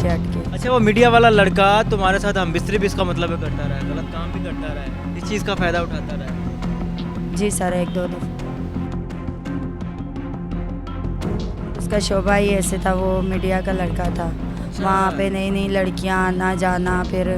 पीछे हट के। अच्छा, वो मीडिया वाला लड़का तुम्हारे साथ हमबिस्तरी भी इसका मतलब है करता रहा है, गलत काम भी करता रहा है, इस चीज़ का फ़ायदा उठाता रहा है? जी सर, एक दो दफ़ा उसका शोभा ही ऐसे था, वो मीडिया का लड़का था। वहाँ पे नई नई लड़कियाँ आना जाना, फिर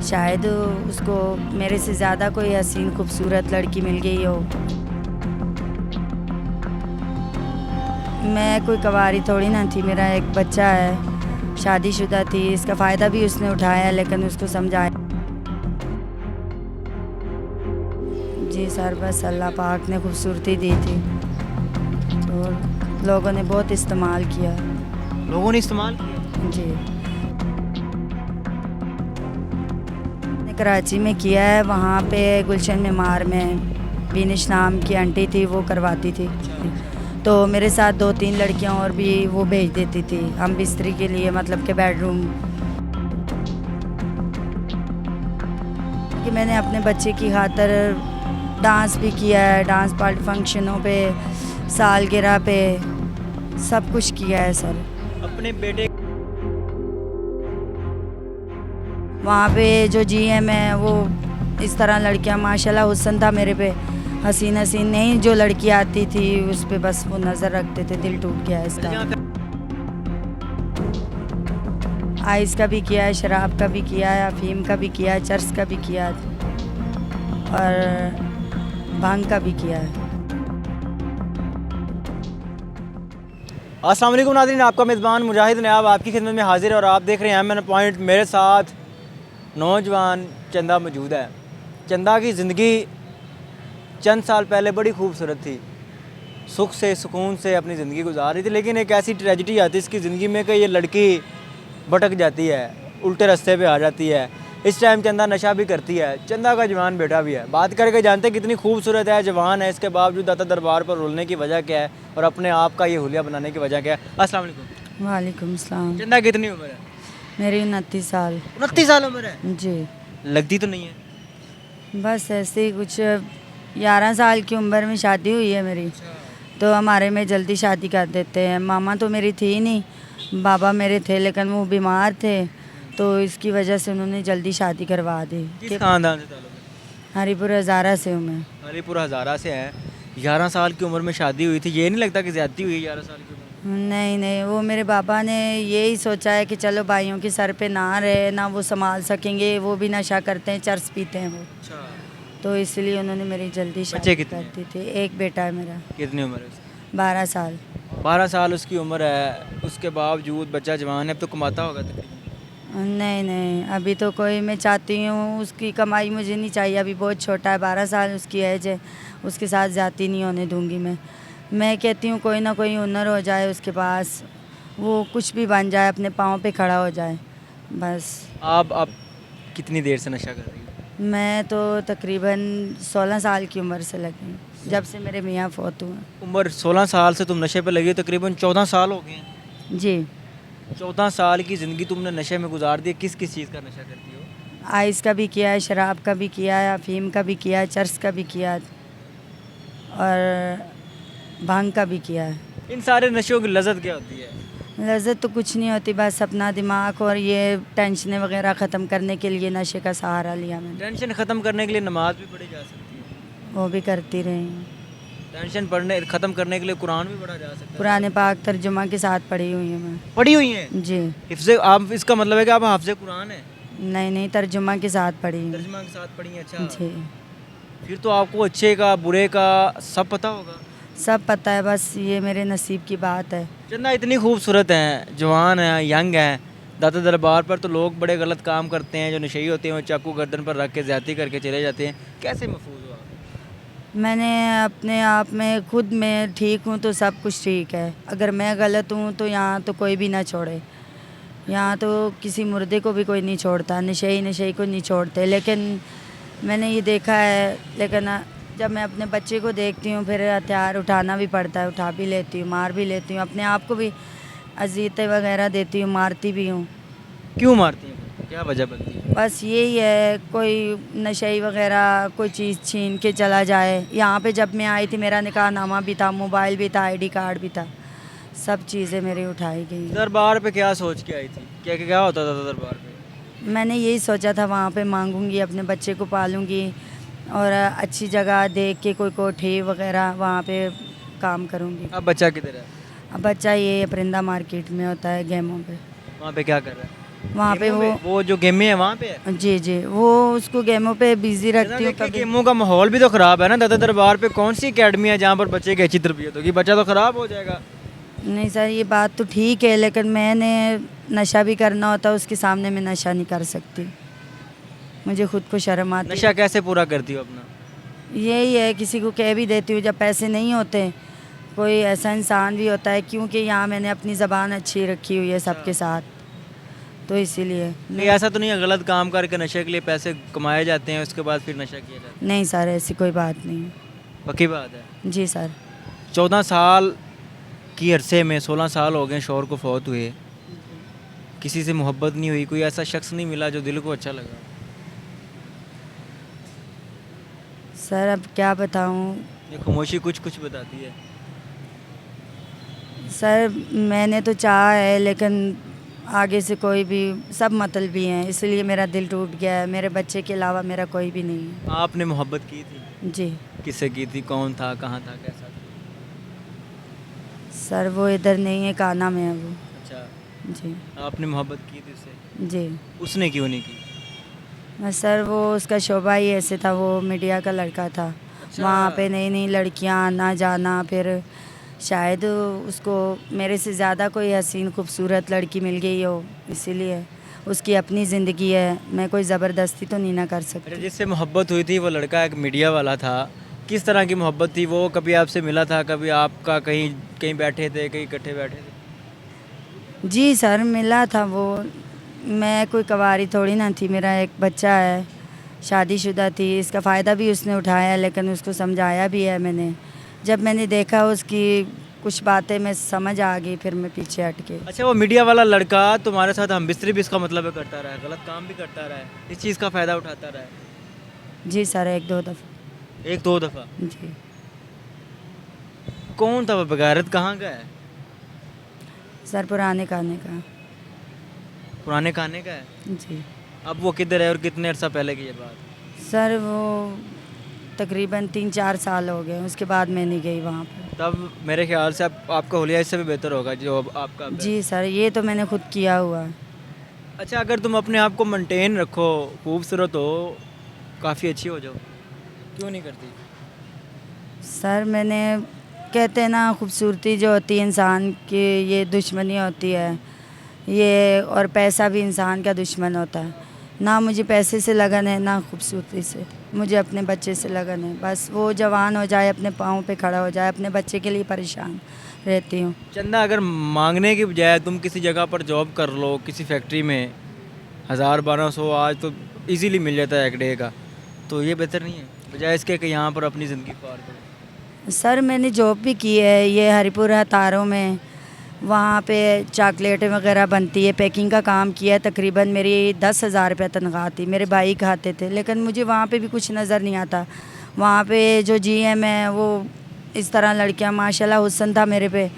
शायद उसको मेरे से ज़्यादा कोई हसीन खूबसूरत लड़की मिल गई हो। मैं कोई कवारी थोड़ी ना थी, मेरा एक बच्चा है, शादीशुदा थी। इसका फ़ायदा भी उसने उठाया, लेकिन उसको समझाया। जी सर, बस अल्लाह पाक ने खूबसूरती दी थी तो लोगों ने बहुत इस्तेमाल किया। लोगों ने इस्तेमाल किया? जी, मैंने कराची में किया है, वहाँ पे गुलशन मेमार में बीनिश नाम की आंटी थी, वो करवाती थी। तो मेरे साथ 2-3 लड़कियाँ और भी वो भेज देती थी हम बिस्तरी के लिए, मतलब के बेडरूम। कि मैंने अपने बच्चे की खातर डांस भी किया है, डांस पार्टी फंक्शनों पे, सालगिरह पे, सब कुछ किया है सर। अपने बेटे वहाँ पे जो जीएम है वो इस तरह लड़कियाँ, माशाल्लाह हुस्न था मेरे पे, हसीन हसीन नहीं, जो लड़की आती थी उस पे बस वो नज़र रखते थे। दिल टूट गया है इसका। आइस का भी किया है, शराब का भी किया है, अफीम का भी किया है, चर्स का भी किया है और भांग का भी किया है। अस्सलाम वालेकुम नाज़रीन, आपका मेज़बान मुजाहिद नयाब आपकी खिदमत में हाजिर है और आप देख रहे हैं मैंने पॉइंट। मेरे साथ नौजवान चंदा मौजूद है। चंदा की ज़िंदगी चंद साल पहले बड़ी खूबसूरत थी, सुख से सुकून से अपनी ज़िंदगी गुजार रही थी, लेकिन एक ऐसी ट्रेजिडी आती है इसकी ज़िंदगी में कि ये लड़की भटक जाती है, उल्टे रास्ते पे आ जाती है। इस टाइम चंदा नशा भी करती है। चंदा का जवान बेटा भी है। बात करके जानते हैं कितनी खूबसूरत है, जवान है, इसके बावजूद दाता दरबार पर रुलने की वजह क्या है और अपने आप का ये हुलिया बनाने की वजह क्या है। अस्सलाम वालेकुम। वालेकुम सलाम। चंदा कितनी उम्र है? मेरी 29 साल। 29 साल उम्र है? जी, लगती तो नहीं है। बस ऐसे ही कुछ 11 साल की उम्र में शादी हुई है मेरी, तो हमारे में जल्दी शादी कर देते हैं। मामा तो मेरी थी नहीं, बाबा मेरे थे, लेकिन वो बीमार थे, तो इसकी वजह से उन्होंने जल्दी शादी करवा दी। किस खानदान से ताल्लुक है? हरीपुर हज़ारा से हूँ मैं। हरीपुर हज़ारा से है। 11 साल की उम्र में शादी हुई थी, ये नहीं लगता कि ज़्यादती हुई 11 साल की उम्र में? नहीं नहीं, वो मेरे पापा ने यही सोचा है कि चलो भाइयों के सर पे ना रहे, ना वो संभाल सकेंगे, वो भी नशा करते हैं, चर्स पीते हैं वो, अच्छा, तो इसलिए उन्होंने मेरी जल्दी बच्चे शादी कितने कर दी थी। एक बेटा है मेरा, कितनी उम्र है उसकी? 12 साल। 12 साल उसकी उम्र है, उसके बावजूद बच्चा जवान है, अब तो कमाता होगा तकरीबन। नहीं नहीं, अभी तो कोई, मैं चाहती हूँ उसकी कमाई मुझे नहीं चाहिए, अभी बहुत छोटा है, 12 साल उसकी एज है, उसके साथ ज़्यादती नहीं होने दूंगी मैं कहती हूँ कोई ना कोई हुनर हो जाए उसके पास, वो कुछ भी बन जाए, अपने पाँव पे खड़ा हो जाए बस। आप कितनी देर से नशा कर रही हो? मैं तो तकरीबन 16 साल की उम्र से लगी हूँ, जब से मेरे मियाँ फौत हुए। उम्र 16 साल से तुम नशे पे लगी हो, तकरीबन 14 साल हो गए हैं। जी, 14 साल की ज़िंदगी तुमने नशे में गुजार दी है। किस किस चीज़ का नशा करती हो? आइस का भी किया है, शराब का भी किया है, अफीम का भी किया है, चर्स का भी किया है और भांग का भी किया है। इन सारे नशों की लज़्ज़त क्या होती है? लज़्ज़त तो कुछ नहीं होती, बस अपना दिमाग और ये टेंशन वगैरह ख़त्म करने के लिए नशे का सहारा लिया मैंने। टेंशन ख़त्म करने के लिए नमाज भी पढ़ी जा सकती है। वो भी करती रही हूँ। टेंशन ख़त्म करने के लिए कुरान भी पढ़ा जा सकता है। पुराने पाक तर्जुमा के साथ पढ़ी हुई हूँ मैं। पढ़ी हुई हैं? जी, हिफ्ज़े, आप इसका मतलब है कि आप हाफ़िज़े कुरान है? नहीं नहीं, तर्जुमा के साथ पढ़ी हूँ। तर्जुमा के साथ पढ़ी हैं? अच्छा, जी, फिर तो आपको अच्छे का बुरे का सब पता होगा। सब पता है, बस ये मेरे नसीब की बात है। चंदा इतनी खूबसूरत हैं, जवान हैं, यंग हैं, दाता दरबार पर तो लोग बड़े गलत काम करते हैं, जो नशेई होते हैं वो चाकू गर्दन पर रख के ज़्यादती करके चले जाते हैं। कैसे महफूज हो आप? मैंने अपने आप में खुद में ठीक हूँ तो सब कुछ ठीक है, अगर मैं गलत हूँ तो यहाँ तो कोई भी ना छोड़े, यहाँ तो किसी मुर्दे को भी कोई नहीं छोड़ता, नशेई को नहीं छोड़ते। लेकिन मैंने ये देखा है, लेकिन जब मैं अपने बच्चे को देखती हूँ फिर हथियार उठाना भी पड़ता है, उठा भी लेती हूँ, मार भी लेती हूँ, अपने आप को भी अज़ियतें वगैरह देती हूँ, मारती भी हूँ। क्यों मारती हैं? क्या वजह बनती है? बस यही है, कोई नशेई वगैरह कोई चीज़ छीन के चला जाए। यहाँ पे जब मैं आई थी मेरा निकाहनामा भी था, मोबाइल भी था, आईडी कार्ड भी था, सब चीज़ें मेरी उठाई गई। दरबार पे क्या सोच के आई थी, क्या क्या होता था दरबार पे? मैंने यही सोचा था वहाँ पे मांगूंगी, अपने बच्चे को पालूंगी और अच्छी जगह देख के कोई कोठी वगैरह वहाँ पे काम करूँगी। अब बच्चा किधर है? अब बच्चा ये परिंदा मार्केट में होता है गेमों पे। वहाँ पे क्या कर रहा है? वहाँ पे गेमों वो जो गेमें है वहाँ पे है? जी जी, वो उसको गेमों पे बिजी रखती हूँ देखिए, कभी। गेमों का माहौल भी तो ख़राब है ना दादा। दरबार पे कौन सी एकेडमी है जहाँ पर बच्चे की अच्छी तरबियत होगी? बच्चा तो ख़राब हो जाएगा। नहीं सर, ये बात तो ठीक है, लेकिन मैंने नशा भी करना होता, उसके सामने मैं नशा नहीं कर सकती, मुझे खुद को शर्म आती है। नशा कैसे पूरा करती हो अपना? यही है, किसी को कह भी देती हूँ, जब पैसे नहीं होते कोई ऐसा इंसान भी होता है, क्योंकि यहाँ मैंने अपनी ज़बान अच्छी रखी हुई है सबके साथ, तो इसीलिए। नहीं, ऐसा तो नहीं है गलत काम करके नशे के लिए पैसे कमाए जाते हैं उसके बाद फिर नशा किया जाता नहीं सर, ऐसी कोई बात नहीं है। है? पक्की बात है। जी सर। 14 साल की अरसे में 16 साल हो गए शौहर को फौत हुए, किसी से मोहब्बत नहीं हुई, कोई ऐसा शख्स नहीं मिला जो दिल को अच्छा लगा? सर अब क्या बताऊँ ये खामोशी कुछ कुछ बताती है। सर, मैंने तो चाहा है, लेकिन आगे से कोई भी, सब मतलबी हैं, इसलिए मेरा दिल टूट गया है। मेरे बच्चे के अलावा मेरा कोई भी नहीं है। आपने मोहब्बत की थी? जी किससे की थी, कौन था, कहाँ था, कैसा था? सर, वो इधर नहीं है, काना में है वो। अच्छा, जी आपने मोहब्बत की थी उससे? जी। उसने क्यों नहीं की? बस सर, वो उसका शोभा ही ऐसे था, वो मीडिया का लड़का था। अच्छा। वहाँ पे नई नई लड़कियाँ आना जाना, फिर शायद उसको मेरे से ज़्यादा कोई हसीन खूबसूरत लड़की मिल गई हो, इसीलिए। उसकी अपनी ज़िंदगी है, मैं कोई ज़बरदस्ती तो नहीं ना कर अच्छा, सकती। जिससे मोहब्बत हुई थी वो लड़का एक मीडिया वाला था, किस तरह की मोहब्बत थी वो? कभी आपसे मिला था, कभी आपका कहीं कहीं बैठे थे, कहीं इकट्ठे बैठे थे? जी सर, मिला था वो। मैं कोई कवारी थोड़ी ना थी, मेरा एक बच्चा है, शादीशुदा थी। इसका फ़ायदा भी उसने उठाया, लेकिन उसको समझाया भी है मैंने। जब मैंने देखा उसकी कुछ बातें मैं समझ आ गई, फिर मैं पीछे हट के। अच्छा, वो मीडिया वाला लड़का तुम्हारे साथ हम बिस्तरी भी, इसका मतलब है करता रहा है, गलत काम भी करता रहा है, इस चीज़ का फ़ायदा उठाता रहा है? जी सर, एक दो दफ़ा। एक दो दफ़ा? जी। कौन था वो बगैरत, कहाँ का है? सर, पुराने खाने का। पुराने खाने का है? जी अब वो किधर है और कितने अर्सा पहले की ये बात? सर, वो तकरीबन 3-4 साल हो गए, उसके बाद मैं नहीं गई वहाँ पर। तब मेरे ख्याल से आपका हुलिया इससे भी बेहतर होगा जो अब आपका अब है। जी सर, ये तो मैंने खुद किया हुआ है। अच्छा, अगर तुम अपने आप को मेंटेन रखो, खूबसूरत हो, काफ़ी अच्छी हो जाओ, क्यों नहीं करती? सर, मैंने, कहते हैं ना, खूबसूरती जो होती है इंसान की, ये दुश्मनी होती है ये, और पैसा भी इंसान का दुश्मन होता है। ना मुझे पैसे से लगन है, ना खूबसूरती से, मुझे अपने बच्चे से लगन है। बस वो जवान हो जाए, अपने पाँव पे खड़ा हो जाए, अपने बच्चे के लिए परेशान रहती हूँ। चंदा, अगर मांगने की बजाय तुम किसी जगह पर जॉब कर लो, किसी फैक्ट्री में 1000-1200 आज तो इजीली मिल जाता है एक डे का, तो ये बेहतर नहीं है बजाय इसके कि यहाँ पर अपनी ज़िंदगी पार करो? सर, मैंने जॉब भी की है, ये हरिपुर तारों में, वहाँ पे चॉकलेटें वगैरह बनती है, पैकिंग का काम किया है। तकरीबन मेरी 10,000 रुपये तनख्वाह थी, मेरे भाई खाते थे, लेकिन मुझे वहाँ पे भी कुछ नज़र नहीं आता। वहाँ पे जो जीएम है वो इस तरह लड़कियाँ, माशाल्लाह हुस्न था मेरे पे,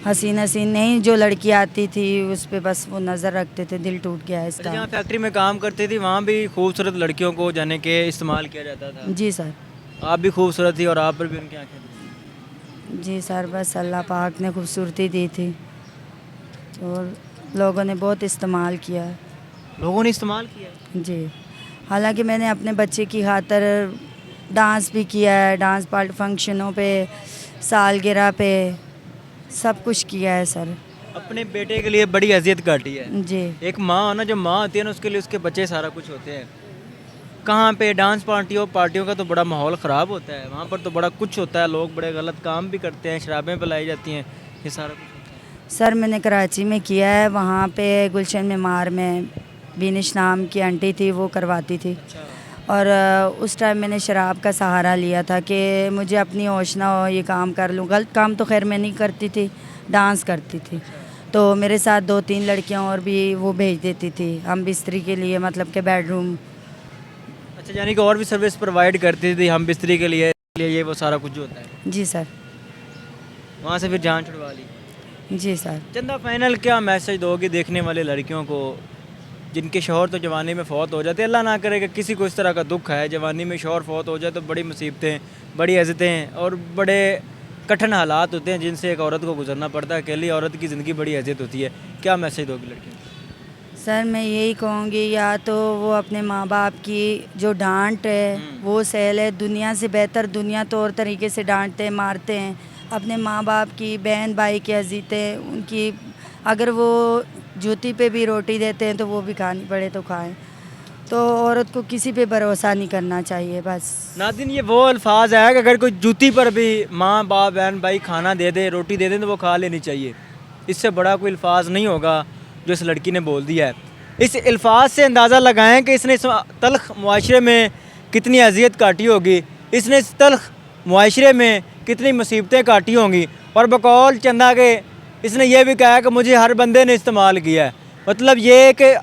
हसीन हसीन, नहीं जो लड़की आती थी उस पे बस वो नज़र रखते थे। दिल टूट गया है अच्छा, इसका। जहाँ फैक्ट्री में काम करती थी वहाँ भी खूबसूरत लड़कियों को जाने के इस्तेमाल किया जाता था? जी सर। आप भी खूबसूरत थी और आप पर भी उनकी आँखें थी? जी सर, बस अल्लाह पाक ने खूबसूरती दी थी और लोगों ने बहुत इस्तेमाल किया है। लोगों ने इस्तेमाल किया? जी, हालांकि मैंने अपने बच्चे की खातर डांस भी किया है, डांस पार्ट फंक्शनों पे, सालगिरह पे, सब कुछ किया है सर। अपने बेटे के लिए बड़ी अजियत काटी है। जी एक माँ हो ना, जो माँ होती है ना, उसके लिए उसके बच्चे सारा कुछ होते हैं। कहाँ पे डांस पार्टियों का तो बड़ा माहौल ख़राब होता है, वहाँ पर तो बड़ा कुछ होता है, लोग बड़े गलत काम भी करते हैं, शराबें पिलाई जाती हैं, ये सारा कुछ होता है। सर, मैंने कराची में किया है, वहाँ पे गुलशन मेमार में बीनिश नाम की आंटी थी, वो करवाती थी। अच्छा। और उस टाइम मैंने शराब का सहारा लिया था कि मुझे अपनी होश ना हो, ये काम कर लूँ। गलत काम तो खैर मैं नहीं करती थी, डांस करती थी। तो मेरे साथ 2-3 लड़कियां और भी वो भेज देती थी हम बिस्तरी के लिए, मतलब कि बेडरूम। अच्छा, यानी कि और भी सर्विस प्रोवाइड करती थी हम बिस्तरी के लिए ये वो सारा कुछ जो होता है। जी सर। वहाँ से फिर जान छुड़वा ली? जी सर। चंदा फाइनल क्या मैसेज दोगे देखने वाले लड़कियों को जिनके शौहर तो जवानी में फ़ौत हो जाते हैं? अल्लाह ना करे कि किसी को इस तरह का दुख है, जवानी में शौहर फ़ौत हो जाए तो बड़ी मुसीबतें, बड़ी अज़ियतें और बड़े कठिन हालात होते हैं जिनसे एक औरत को गुजरना पड़ता है। अकेली औरत की ज़िंदगी बड़ी अज़ियत होती है। क्या मैसेज दोगे लड़कियों को? सर मैं यही कहूँगी, या तो वो अपने माँ बाप की जो डांट है वो सह ले। दुनिया से बेहतर दुनिया तो और तरीके से डांटते हैं, मारते हैं। अपने माँ बाप की, बहन भाई की अजीज़ें उनकी, अगर वो जूती पे भी रोटी देते हैं तो वो भी खानी पड़े तो खाएं। तो औरत को किसी पे भरोसा नहीं करना चाहिए बस। नादिन, ये वो अल्फाज है कि अगर कोई जूती पर भी माँ बाप बहन भाई खाना दे दे, रोटी दे दें तो वो खा लेनी चाहिए। इससे बड़ा कोई अल्फाज नहीं होगा जो इस लड़की ने बोल दिया है। इस अल्फाज से अंदाज़ा लगाएं कि इसने इस तल्ख मुआशरे में कितनी अजियत काटी होगी, इसने इस तल्ख मुआशरे में कितनी मुसीबतें काटी होंगी। और बकौल चंदा के इसने ये भी कहा कि मुझे हर बंदे ने इस्तेमाल किया है। मतलब ये कि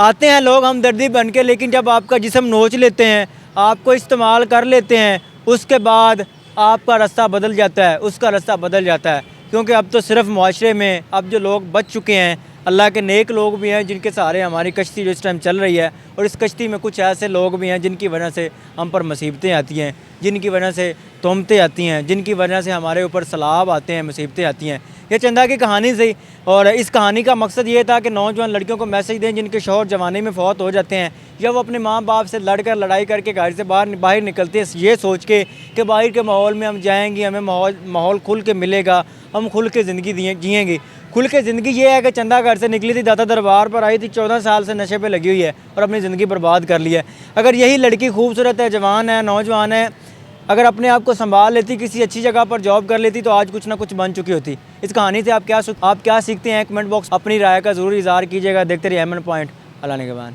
आते हैं लोग हमदर्दी बन के, लेकिन जब आपका जिस्म नोच लेते हैं, आपको इस्तेमाल कर लेते हैं, उसके बाद आपका रास्ता बदल जाता है, उसका रास्ता बदल जाता है। क्योंकि अब तो सिर्फ मुआशरे में अब जो लोग बच चुके हैं, अल्लाह के नेक लोग भी हैं जिनके सहारे हमारी कश्ती जो इस टाइम चल रही है, और इस कश्ती में कुछ ऐसे लोग भी हैं जिनकी वजह से हम पर मुसीबतें आती हैं, जिनकी वजह से तोहमतें आती हैं, जिनकी वजह से हमारे ऊपर सलाब आते हैं, मुसीबतें आती हैं। ये चंदा की कहानी से, और इस कहानी का मकसद ये था कि नौजवान लड़कियों को मैसेज दें जिनके शौहर जवानी में फ़ौत हो जाते हैं, या वो अपने माँ बाप से लड़ाई करके घर से बाहर निकलते हैं ये सोच के कि बाहर के माहौल में हम जाएंगे, हमें माहौल खुल के मिलेगा, हम खुल के ज़िंदगी जिएँगे। खुल के ज़िंदगी ये है कि चंदा घर से निकली थी, दाता दरबार पर आई थी, 14 साल से नशे पे लगी हुई है और अपनी ज़िंदगी बर्बाद कर ली है। अगर यही लड़की खूबसूरत है, जवान है, नौजवान है, अगर अपने आप को संभाल लेती, किसी अच्छी जगह पर जॉब कर लेती, तो आज कुछ ना कुछ बन चुकी होती। इस कहानी से आप क्या सीखते हैं? कमेंट बॉक्स अपनी राय का ज़रूर इज़हार कीजिएगा। देखते रहिए एमएन पॉइंट। अल्लाह निगहबान।